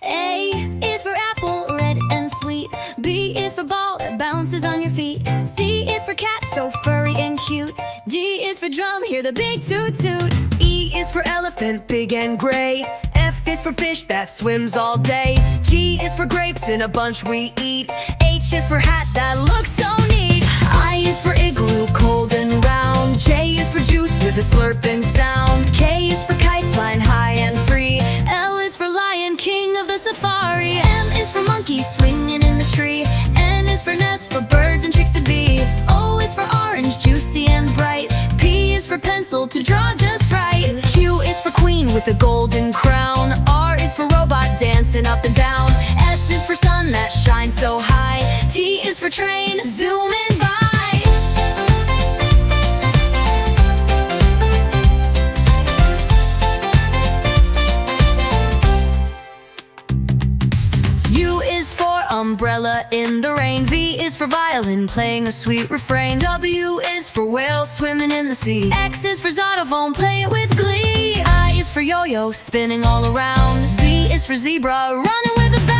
A is for apple, red and sweet. B is for ball that bounces on your feet. C is for cat, so furry and cute. D is for drum, hear the big toot toot. E is for elephant, big and gray. F is for fish that swims all day. G is for grapes in a bunch we eat. H is for hat that looks so neat. I is for igloo, cold and round. J is for juice with a slurping sound. K is for kite, flying high and free. L is for lion, king of the safari. M is for monkey, swinging in the tree. N is for nest, for birds and chicks to be. O is for orange, juicy and bright. P is for pencil, to draw just right. Q is for queen with a golden crown. R is for robot, dancing up and down. S is for sun that shines so high. T is for train, zooming by. U is for umbrella in the rain. V is for violin, playing a sweet refrain. W is for whale, swimming in the sea. X is for xylophone, play it with glee. I is for yo-yo, spinning all around. Z is for zebra, running with a bound.